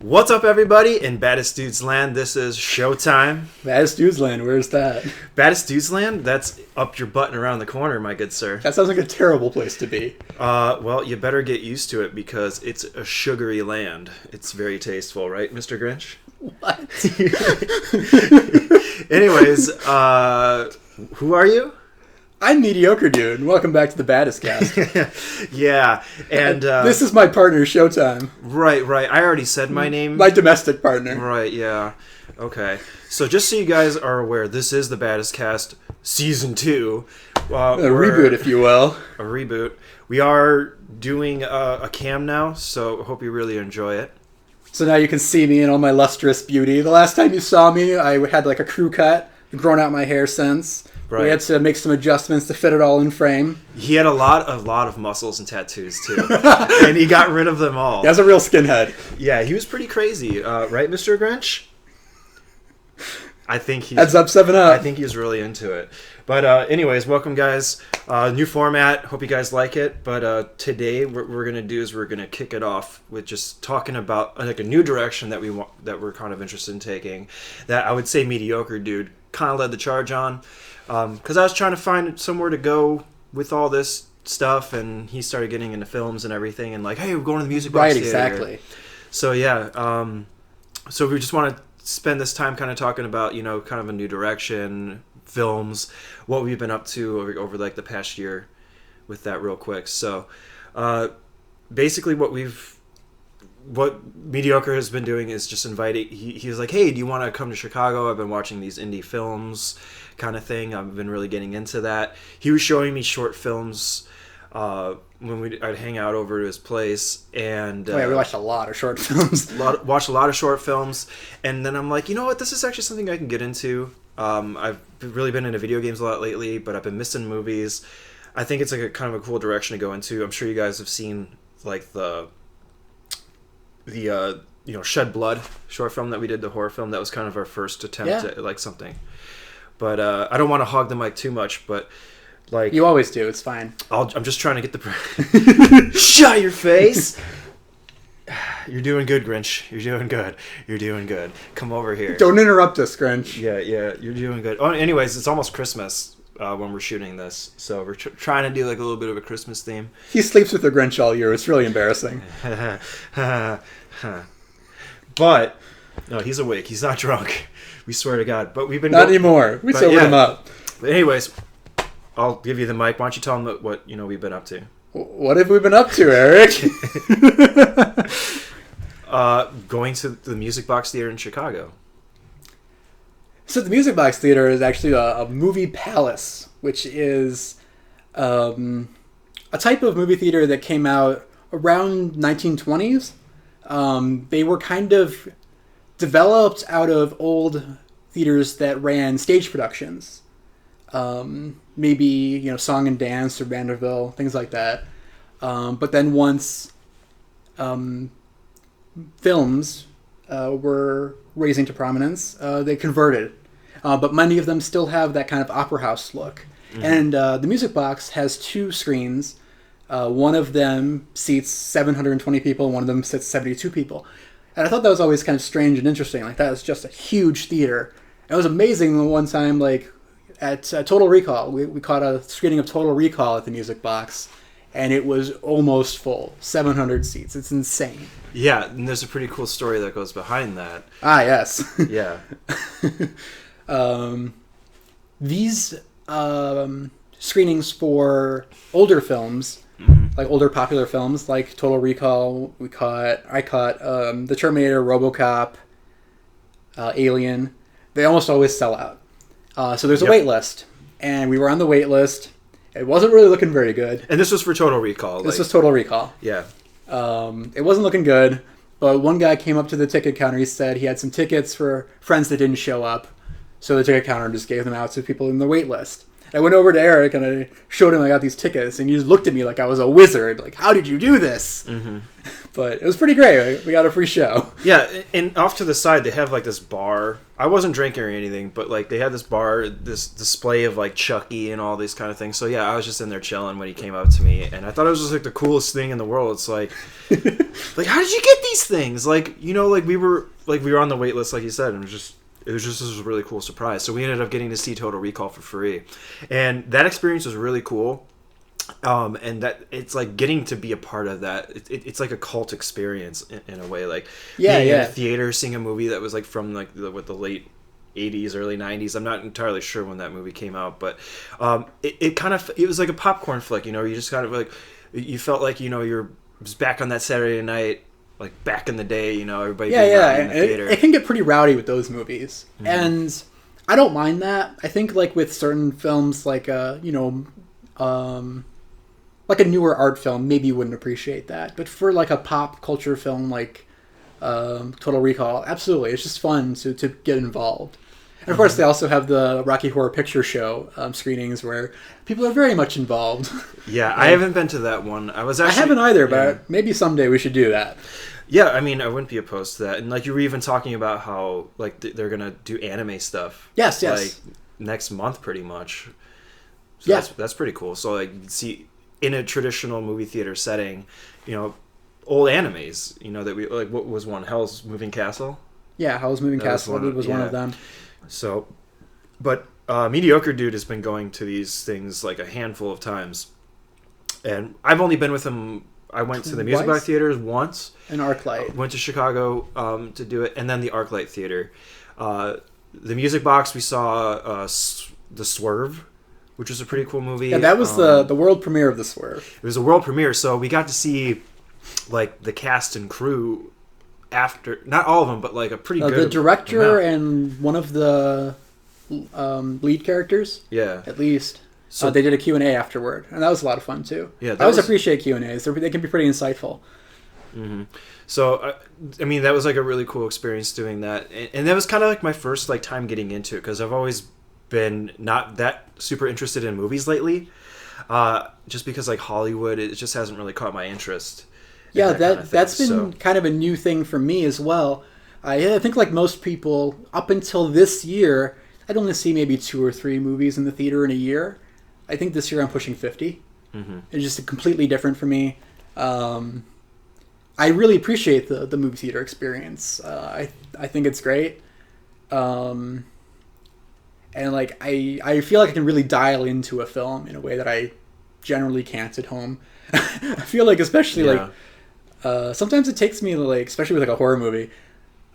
What's up, everybody? In Baddest Dude's Land, this is Sjotyme. Baddest Dude's Land, where's that? Baddest Dude's Land? That's up your butt and around the corner, my good sir. That sounds like a terrible place to be. Well, you better get used to it because it's a sugary land. It's very tasteful, right, Mr. Grinch? What? Anyways, who are you? I'm Mediocre Dude, and welcome back to the Baddest Cast. Yeah, and... this is my partner, Sjotyme. Right. I already said my name. My domestic partner. Right, yeah. Okay. So just so you guys are aware, this is the Baddest Cast Season 2. A reboot, if you will. A reboot. We are doing a cam now, so hope you really enjoy it. So now you can see me in all my lustrous beauty. The last time you saw me, I had like a crew cut, grown out my hair since. Right. We had to make some adjustments to fit it all in frame. He had a lot of muscles and tattoos, too. And he got rid of them all. He has a real skinhead. Yeah, he was pretty crazy. Right, Mr. Grinch? I think he's... Heads up, 7 up. I think he's really into it. But anyways, welcome, guys. New format. Hope you guys like it. But today, what we're going to do is we're going to kick it off with just talking about like a new direction that we're kind of interested in taking. That I would say Mediocre Dude kind of led the charge on. Because I was trying to find somewhere to go with all this stuff, and he started getting into films and everything, and like, hey, we're going to the music box theater. Exactly. So yeah, so we just want to spend this time kind of talking about, you know, kind of a new direction, films, what we've been up to over like the past year with that real quick. So basically what Mediocre has been doing is just inviting, he was like, hey, do you want to come to Chicago? I've been watching these indie films kind of thing. I've been really getting into that. He was showing me short films when I'd hang out over to his place. And we watched a lot of short films. Watched a lot of short films. And then I'm like, you know what? This is actually something I can get into. I've really been into video games a lot lately, but I've been missing movies. I think it's like a kind of a cool direction to go into. I'm sure you guys have seen like the Shed Blood short film that we did, the horror film. That was kind of our first attempt at like something. But I don't want to hog the mic too much, but like... You always do, it's fine. I'm just trying to get the... Shut your face! You're doing good, Grinch. You're doing good. Come over here. Don't interrupt us, Grinch. Yeah, you're doing good. Oh, anyways, it's almost Christmas when we're shooting this, so we're trying to do like a little bit of a Christmas theme. He sleeps with the Grinch all year. It's really embarrassing. But no, he's awake. He's not drunk. We swear to God. But we've been not anymore. We sobered him up. But anyways, I'll give you the mic. Why don't you tell them what we've been up to? What have we been up to, Eric? Going to the Music Box Theater in Chicago. So the Music Box Theater is actually a movie palace, which is a type of movie theater that came out around 1920s. They were kind of developed out of old theaters that ran stage productions. Maybe, Song and Dance or Vanderbilt, things like that. But then once films were raising to prominence, they converted. But many of them still have that kind of opera house look. Mm-hmm. And the Music Box has 2 screens. One of them seats 720 people, one of them sits 72 people. And I thought that was always kind of strange and interesting. Like, that was just a huge theater. It was amazing the one time, like, at Total Recall. We caught a screening of Total Recall at the Music Box, and it was almost full. 700 seats. It's insane. Yeah, and there's a pretty cool story that goes behind that. Ah, yes. Yeah. These screenings for older films, like older popular films, like Total Recall, I caught The Terminator, RoboCop, Alien. They almost always sell out. So there's a wait list, and we were on the wait list. It wasn't really looking very good. And this was for Total Recall. This was Total Recall. Yeah. It wasn't looking good, but one guy came up to the ticket counter. He said he had some tickets for friends that didn't show up, so the ticket counter just gave them out to people in the wait list. I went over to Eric and I showed him I got these tickets, and he just looked at me like I was a wizard. Like, how did you do this? Mm-hmm. But it was pretty great. We got a free show. Yeah, and off to the side, they have like this bar. I wasn't drinking or anything, but like they had this bar, this display of like Chucky and all these kind of things. So yeah, I was just in there chilling when he came up to me, and I thought it was just like the coolest thing in the world. It's like, like how did you get these things? Like, you know, like we were on the wait list, like you said, and it was just this really cool surprise. So we ended up getting to see Total Recall for free, and that experience was really cool. And that it's like getting to be a part of that. It's like a cult experience in a way. Like being in a theater, seeing a movie that was like from like the late 80s, early 90s. I'm not entirely sure when that movie came out, but it was like a popcorn flick. You know, you just kind of like you felt like, you know, you're just back on that Saturday night, like back in the day. You know, everybody being rowdy in the theater. It can get pretty rowdy with those movies, and I don't mind that. I think like with certain films, like like a newer art film, maybe you wouldn't appreciate that. But for like a pop culture film like Total Recall, absolutely, it's just fun to get involved. And of course, they also have the Rocky Horror Picture Show screenings where people are very much involved. Yeah, I haven't been to that one. I haven't either, but maybe someday we should do that. Yeah, I mean, I wouldn't be opposed to that. And like you were even talking about how like they're gonna do anime stuff. Yes. Like next month, pretty much. So that's pretty cool. So like, see, in a traditional movie theater setting, you know, old animes, you know, that we like. What was one? Hell's Moving Castle. Yeah, Hell's Moving Castle was one of them. So, but Mediocre Dude has been going to these things like a handful of times, and I've only been with him. I went to the Music Box Theaters once. And ArcLight. Went to Chicago to do it, and then the ArcLight Theater. The Music Box, we saw The Swerve, which was a pretty cool movie. Yeah, that was the world premiere of The Swerve. It was a world premiere, so we got to see like the cast and crew after, not all of them, but like a pretty good the director amount. And one of the lead characters. Yeah, at least. So they did a Q&A afterward, and that was a lot of fun too. Yeah, I always appreciate Q&As. They can be pretty insightful. Mm-hmm. So I mean, that was like a really cool experience doing that, and that was kind of like my first like time getting into it, because I've always been not that super interested in movies lately, just because like Hollywood, it just hasn't really caught my interest. Yeah, that's been kind of a new thing for me as well. I think like most people, up until this year, I'd only see maybe 2 or 3 movies in the theater in a year. I think this year I'm pushing 50. Mm-hmm. It's just completely different for me. I really appreciate the movie theater experience. I think it's great. And like I feel like I can really dial into a film in a way that I generally can't at home. I feel like especially like sometimes it takes me like, especially with like a horror movie,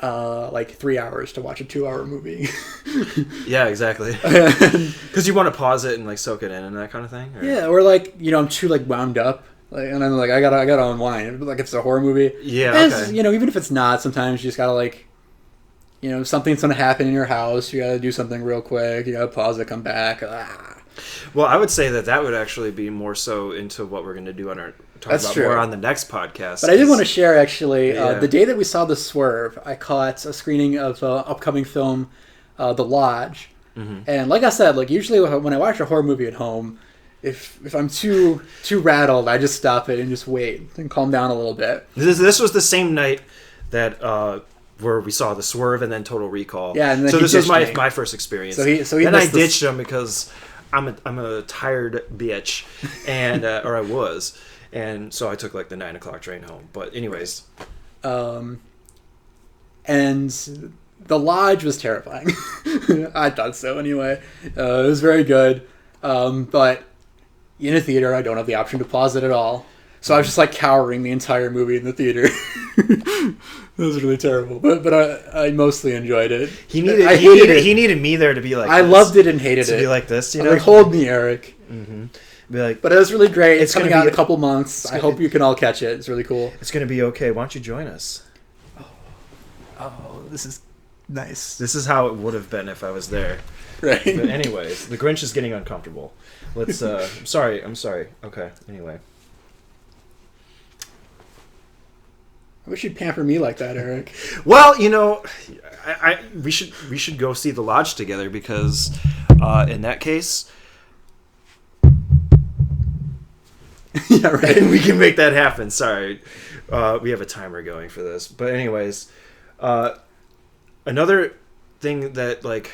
like 3 hours to watch a 2-hour movie. Yeah, exactly. Because you want to pause it and like soak it in and that kind of thing. Or? Yeah, or like, you know, I'm too like wound up. Like, and I'm like, I gotta unwind. Like, it's a horror movie. Yeah, and okay. You know, even if it's not, sometimes you just gotta like, you know, something's gonna happen in your house. You gotta do something real quick. You gotta pause it, come back. Well, I would say that would actually be more so into what we're gonna do on our more on the next podcast. But I did want to share actually the day that we saw The Swerve, I caught a screening of upcoming film, The Lodge, and like I said, like usually when I watch a horror movie at home, if I'm too rattled, I just stop it and just wait and calm down a little bit. This was the same night that where we saw The Swerve and then Total Recall. Yeah, and then so this was my first experience. So he then I ditched him because I'm a tired bitch, and or I was, and so I took like the 9 o'clock train home. But anyways, and The Lodge was terrifying. I thought so anyway. It was very good, but in a theater, I don't have the option to pause it at all. So I was just like cowering the entire movie in the theater. It was really terrible, but I mostly enjoyed it. He needed me there to be like. I loved it and hated it. To be like this, you know. Like, hold me, Eric. Mm-hmm. Be like, but it was really great. It's coming out in a couple months. I hope you can all catch it. It's really cool. It's gonna be okay. Why don't you join us? Oh, this is nice. This is how it would have been if I was there. Right. But anyways, the Grinch is getting uncomfortable. Let's. I'm sorry. Okay. Anyway. I wish you'd pamper me like that, Eric. Well, you know, we should go see The Lodge together, because in that case, yeah, right. we can make that happen. Sorry, We have a timer going for this, but anyways, another thing that like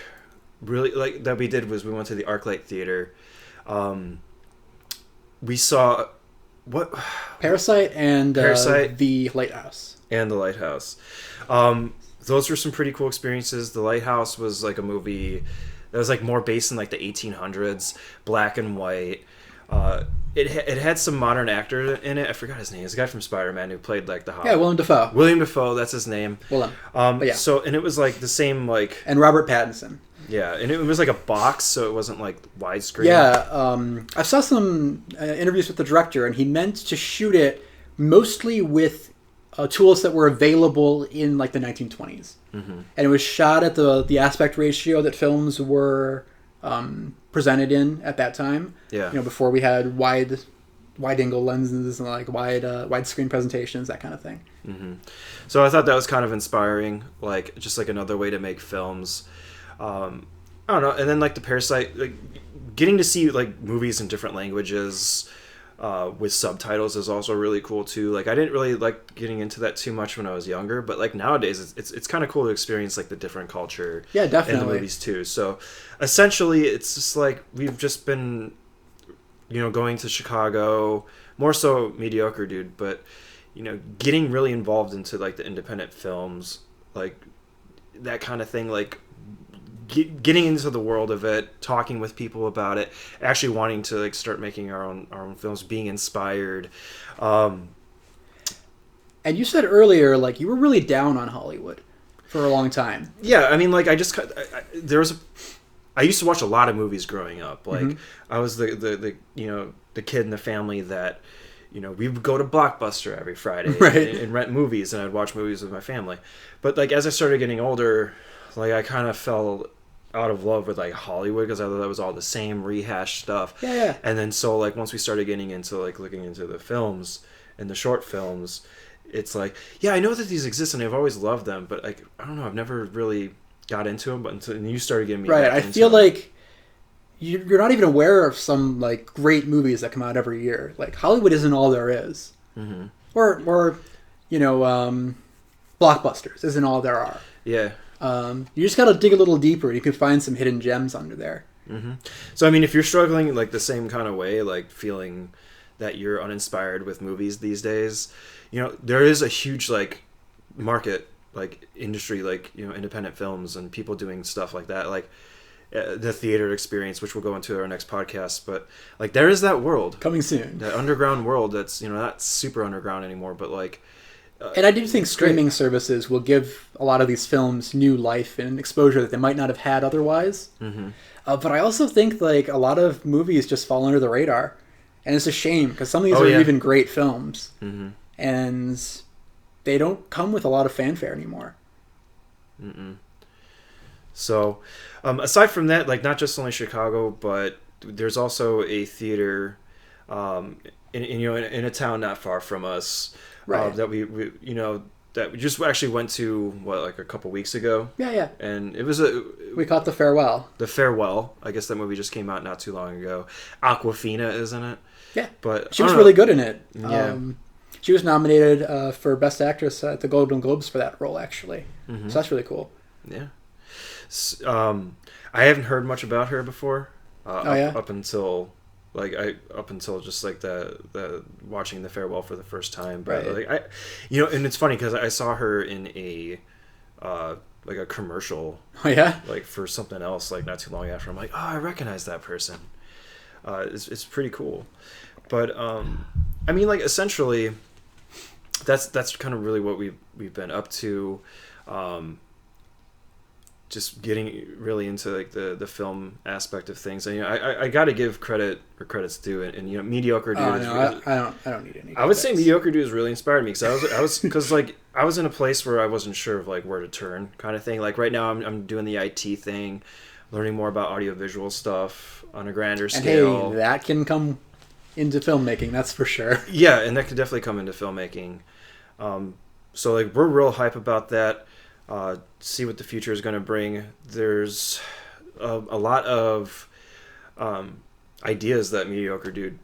really like that we did was we went to the ArcLight Theater. We saw what Parasite and the Lighthouse. And the Lighthouse. Those were some pretty cool experiences. The Lighthouse was like a movie that was like more based in like the 1800s, black and white. It had some modern actor in it. I forgot his name. It's a guy from Spider-Man who played like the Hobbit. Yeah, Willem Dafoe. William Dafoe, that's his name. Willem. Yeah. So and it was like the same like. And Robert Pattinson. Yeah, and it was like a box, so it wasn't like widescreen. Yeah, I saw some interviews with the director, and he meant to shoot it mostly with tools that were available in like the 1920s, and it was shot at the aspect ratio that films were presented in at that time. Yeah, before we had wide angle lenses and like widescreen presentations, that kind of thing. So I thought that was kind of inspiring, like just like another way to make films. I don't know, and then like the Parasite, like getting to see like movies in different languages with subtitles is also really cool too. Like I didn't really like getting into that too much when I was younger, but like nowadays it's kind of cool to experience like the different culture. Yeah, definitely. In the movies too. So essentially, it's just like we've just been, going to Chicago, more so Mediocre Dude, but getting really involved into like the independent films, like that kind of thing, like. Getting into the world of it, talking with people about it, actually wanting to like start making our own films, being inspired. And you said earlier, like you were really down on Hollywood for a long time. Yeah, I mean, like I used to watch a lot of movies growing up. Like I was the kid in the family that we would go to Blockbuster every Friday and rent movies, and I'd watch movies with my family. But like as I started getting older, like I kind of fell out of love with like Hollywood because I thought that was all the same rehashed stuff. Yeah. And then so like once we started getting into like looking into the films and the short films, it's like, yeah, I know that these exist and I've always loved them, but like I don't know, I've never really got into them. But until you started getting me right. back I into feel them. like you're not even aware of some like great movies that come out every year. Like Hollywood isn't all there is, or blockbusters isn't all there are. Yeah. You just gotta dig a little deeper. You can find some hidden gems under there. So I mean, if you're struggling like the same kind of way, like feeling that you're uninspired with movies these days, there is a huge like market, like industry, like independent films and people doing stuff like that, like the theater experience, which we'll go into our next podcast. But like there is that world coming soon, that underground world that's not super underground anymore, but like. And I do think streaming services will give a lot of these films new life and exposure that they might not have had otherwise. But I also think like a lot of movies just fall under the radar, and it's a shame because some of these are even great films, and they don't come with a lot of fanfare anymore. So, aside from that, like not just only Chicago, but there's also a theater, in a town not far from us. Right. That we that we just actually went to like a couple weeks ago. Yeah. And it was we caught The Farewell. The Farewell. I guess that movie just came out not too long ago. Aquafina is in it. Yeah. But she was really good in it. Yeah. She was nominated for Best Actress at the Golden Globes for that role, actually. So that's really cool. Yeah. I haven't heard much about her before. Up until just like the watching The Farewell for the first time, but like and it's funny because I saw her in a like a commercial, like for something else, like not too long after. I'm like, oh, I recognize that person. It's pretty cool, but I mean, like essentially, that's kind of really what we've been up to. Just getting really into like the film aspect of things, and I got to give credit where credit's due, and Mediocre Dude. I don't need any. I would say Mediocre Dude has really inspired me because because like I was in a place where I wasn't sure of like where to turn, kind of thing. Like right now I'm doing the IT thing, learning more about audiovisual stuff on a grander scale. And hey, that can come into filmmaking, that's for sure. Yeah, and that could definitely come into filmmaking. So like we're real hype about that. See what the future is going to bring. There's a lot of ideas that Mediocre Dude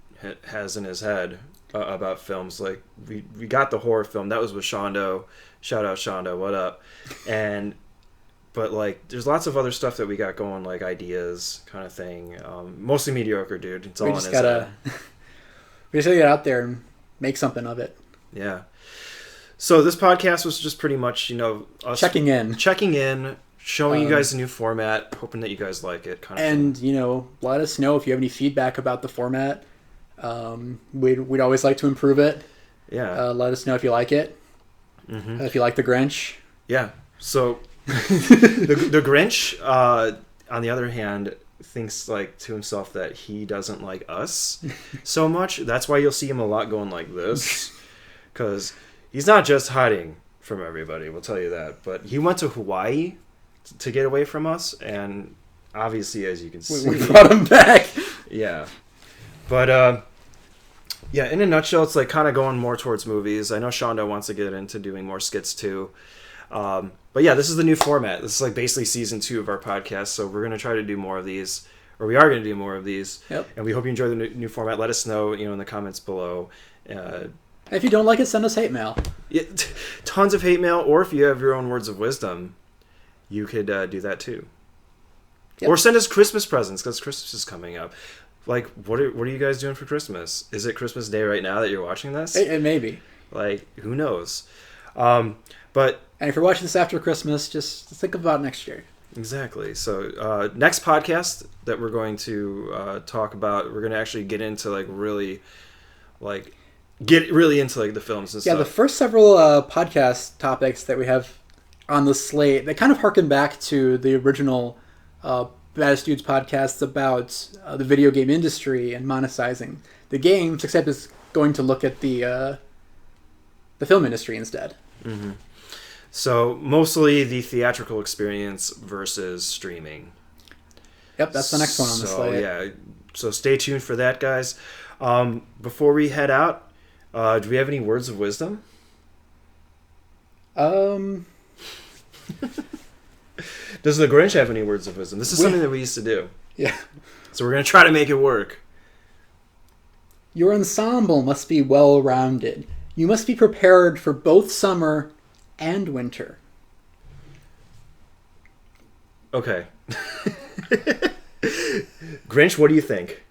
has in his head. about films. Like we got the horror film that was with Shondo. Shout out Shondo, what up? But like, there's lots of other stuff that we got going, like ideas kind of thing. Mostly mediocre, dude. It's all in his head. We just gotta get out there and make something of it. Yeah. So this podcast was just pretty much, us checking in, showing you guys a new format, hoping that you guys like it. And let us know if you have any feedback about the format. We'd always like to improve it. Yeah. Let us know if you like it. Mm-hmm. If you like the Grinch. Yeah. So the Grinch, on the other hand, thinks like to himself that he doesn't like us so much. That's why you'll see him a lot going like this, because he's not just hiding from everybody. We'll tell you that. But he went to Hawaii to get away from us, and obviously, as you can see, we brought him back. Yeah. But yeah, in a nutshell, it's like kind of going more towards movies. I know Shondo wants to get into doing more skits too. But yeah, this is the new format. This is like basically season 2 of our podcast. So we're going to try to do more of these, or we are going to do more of these. Yep. And we hope you enjoy the new format. Let us know, in the comments below. If you don't like it, send us hate mail. Yeah, tons of hate mail. Or if you have your own words of wisdom, you could do that too. Yep. Or send us Christmas presents, because Christmas is coming up. Like, what are you guys doing for Christmas? Is it Christmas Day right now that you're watching this? It may be. Like, who knows? But and if you're watching this after Christmas, just think about next year. Exactly. So next podcast that we're going to talk about, we're going to actually get into get really into like the films and stuff. Yeah, the first several podcast topics that we have on the slate, they kind of harken back to the original Baddest Dudes podcast about the video game industry and monetizing the games, except it's going to look at the film industry instead. Mm-hmm. So mostly the theatrical experience versus streaming. Yep, that's the next one on the slate. Yeah, so stay tuned for that, guys. Before we head out, do we have any words of wisdom? Does the Grinch have any words of wisdom? This is something that we used to do. Yeah. So we're going to try to make it work. Your ensemble must be well-rounded. You must be prepared for both summer and winter. Okay. Grinch, what do you think?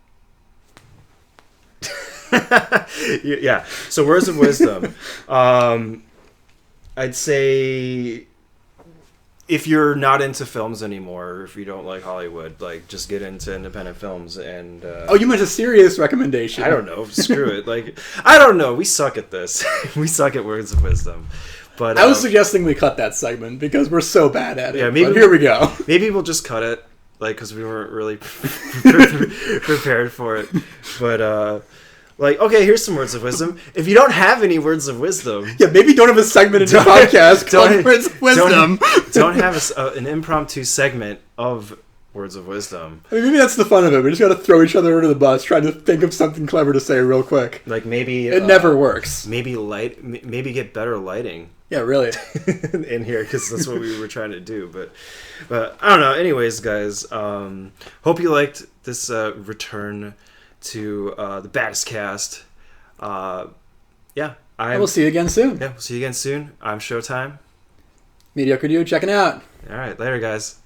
Yeah. So words of wisdom. I'd say if you're not into films anymore, or if you don't like Hollywood, like just get into independent films and oh, you meant a serious recommendation. I don't know. Screw it. Like, I don't know. We suck at this. We suck at words of wisdom. But I was suggesting we cut that segment because we're so bad at it. Yeah, maybe here we go. Maybe we'll just cut it, like, because we weren't really prepared for it. But like, okay, here's some words of wisdom. If you don't have any words of wisdom, yeah, maybe don't have a segment in your podcast called Words of Wisdom. Don't have an impromptu segment of words of wisdom. I mean, maybe that's the fun of it. We just got to throw each other under the bus, trying to think of something clever to say real quick. Like maybe it never works. Maybe get better lighting. Yeah, really. In here, because that's what we were trying to do. But I don't know. Anyways, guys, hope you liked this return to the Baddest Cast. Yeah, we'll see you again soon. Yeah, we'll see you again soon. I'm Sjotyme. Mediocre Dude, checking out. All right, later, guys.